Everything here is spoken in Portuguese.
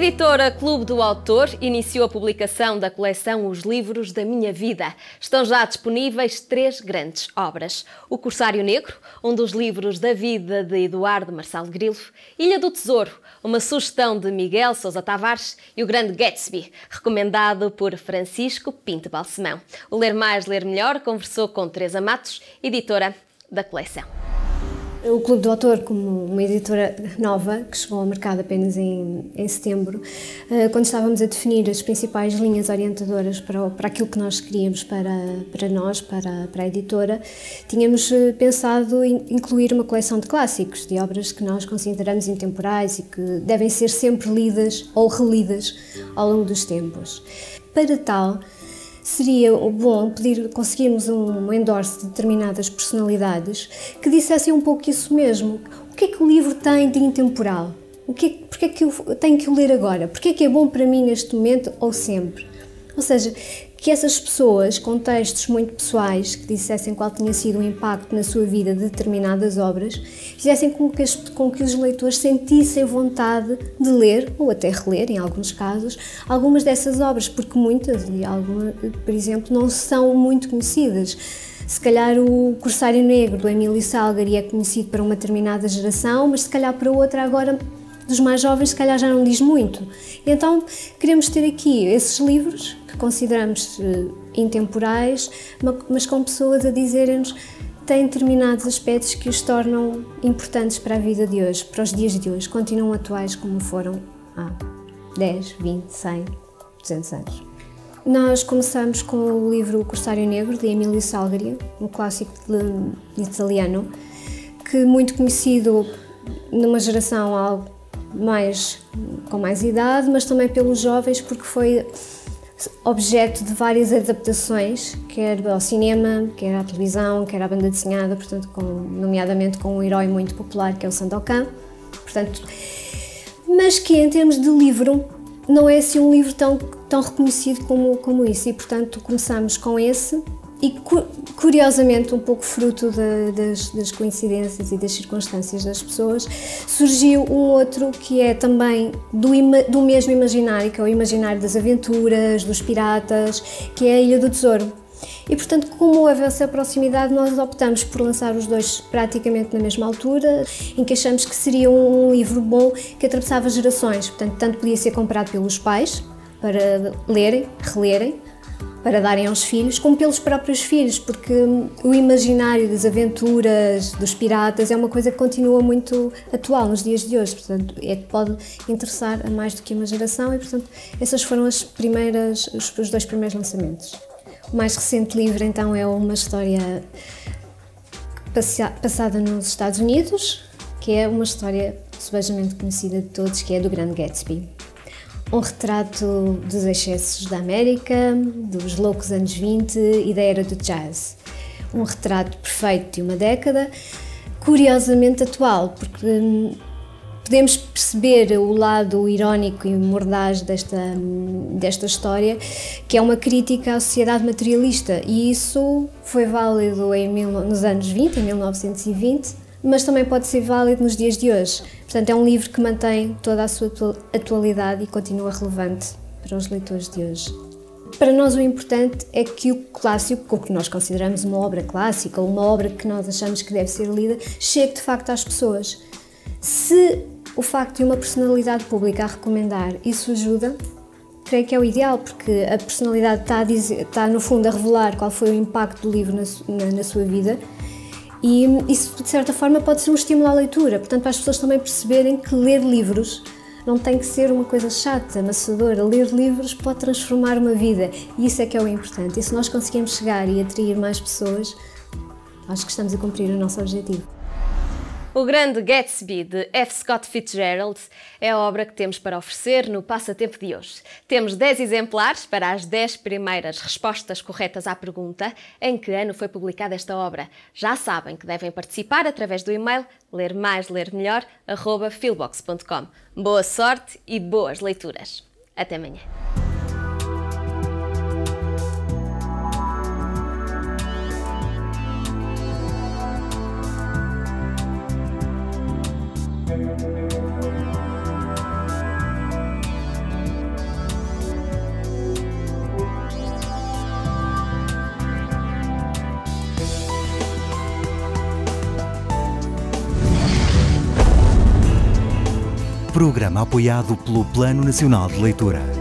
editora Clube do Autor iniciou a publicação da coleção Os Livros da Minha Vida. Estão já disponíveis 3 grandes obras. O Corsário Negro, um dos livros da vida de Eduardo Marçal Grilo, Ilha do Tesouro, uma sugestão de Miguel Sousa Tavares, e O Grande Gatsby, recomendado por Francisco Pinto Balsemão. O Ler Mais, Ler Melhor conversou com Teresa Matos, editora da coleção. O Clube do Autor, como uma editora nova, que chegou ao mercado apenas em setembro, quando estávamos a definir as principais linhas orientadoras para aquilo que nós queríamos para nós, para a editora, tínhamos pensado em incluir uma coleção de clássicos, de obras que nós consideramos intemporais e que devem ser sempre lidas ou relidas ao longo dos tempos. Para tal, seria bom conseguirmos um endorse de determinadas personalidades que dissessem um pouco isso mesmo. O que é que o livro tem de intemporal? Porque é que eu tenho que o ler agora? Porque é que é bom para mim neste momento ou sempre? Ou seja, que essas pessoas com textos muito pessoais que dissessem qual tinha sido o impacto na sua vida de determinadas obras, fizessem com que os leitores sentissem vontade de ler, ou até reler, em alguns casos, algumas dessas obras, porque muitas, e algumas, por exemplo, não são muito conhecidas. Se calhar o Corsário Negro, do Emílio Salgari, é conhecido para uma determinada geração, mas se calhar para outra agora, dos mais jovens, se calhar já não diz muito. Então, queremos ter aqui esses livros que consideramos intemporais, mas com pessoas a dizerem-nos que têm determinados aspectos que os tornam importantes para a vida de hoje, para os dias de hoje, continuam atuais como foram há 10, 20, 100, 200 anos. Nós começamos com o livro O Corsário Negro, de Emílio Salgari, um clássico italiano, que muito conhecido numa geração com mais idade, mas também pelos jovens, porque foi objeto de várias adaptações, quer ao cinema, quer à televisão, quer à banda desenhada, portanto, nomeadamente com um herói muito popular que é o Sandokan, portanto, mas que em termos de livro não é assim um livro tão reconhecido como isso, e portanto começamos com esse. E, curiosamente, um pouco fruto das coincidências e das circunstâncias das pessoas, surgiu um outro que é também do mesmo imaginário, que é o imaginário das aventuras, dos piratas, que é a Ilha do Tesouro. E, portanto, como houve essa proximidade, nós optamos por lançar os dois praticamente na mesma altura, em que achamos que seria um livro bom que atravessava gerações. Portanto, tanto podia ser comprado pelos pais, para lerem, relerem, para darem aos filhos, como pelos próprios filhos, porque o imaginário das aventuras, dos piratas, é uma coisa que continua muito atual nos dias de hoje, portanto, é que pode interessar a mais do que uma geração, e, portanto, essas foram os dois primeiros lançamentos. O mais recente livro, então, é uma história passada nos Estados Unidos, que é uma história subejamente conhecida de todos, que é do Grande Gatsby. Um retrato dos excessos da América, dos loucos anos 20 e da era do jazz. Um retrato perfeito de uma década, curiosamente atual, porque podemos perceber o lado irónico e mordaz desta história, que é uma crítica à sociedade materialista, e isso foi válido nos anos 20, em 1920, mas também pode ser válido nos dias de hoje. Portanto, é um livro que mantém toda a sua atualidade e continua relevante para os leitores de hoje. Para nós o importante é que o clássico, o que nós consideramos uma obra clássica, ou uma obra que nós achamos que deve ser lida, chegue de facto às pessoas. Se o facto de uma personalidade pública a recomendar isso ajuda, creio que é o ideal, porque a personalidade está no fundo a revelar qual foi o impacto do livro na sua vida. E isso, de certa forma, pode ser um estímulo à leitura, portanto, para as pessoas também perceberem que ler livros não tem que ser uma coisa chata, amassadora. Ler livros pode transformar uma vida, e isso é que é o importante. E se nós conseguimos chegar e atrair mais pessoas, acho que estamos a cumprir o nosso objetivo. O Grande Gatsby, de F. Scott Fitzgerald, é a obra que temos para oferecer no Passatempo de hoje. Temos 10 exemplares para as 10 primeiras respostas corretas à pergunta: em que ano foi publicada esta obra? Já sabem que devem participar através do e-mail lermaislermelhor@filbox.com. Boa sorte e boas leituras. Até amanhã. Programa apoiado pelo Plano Nacional de Leitura.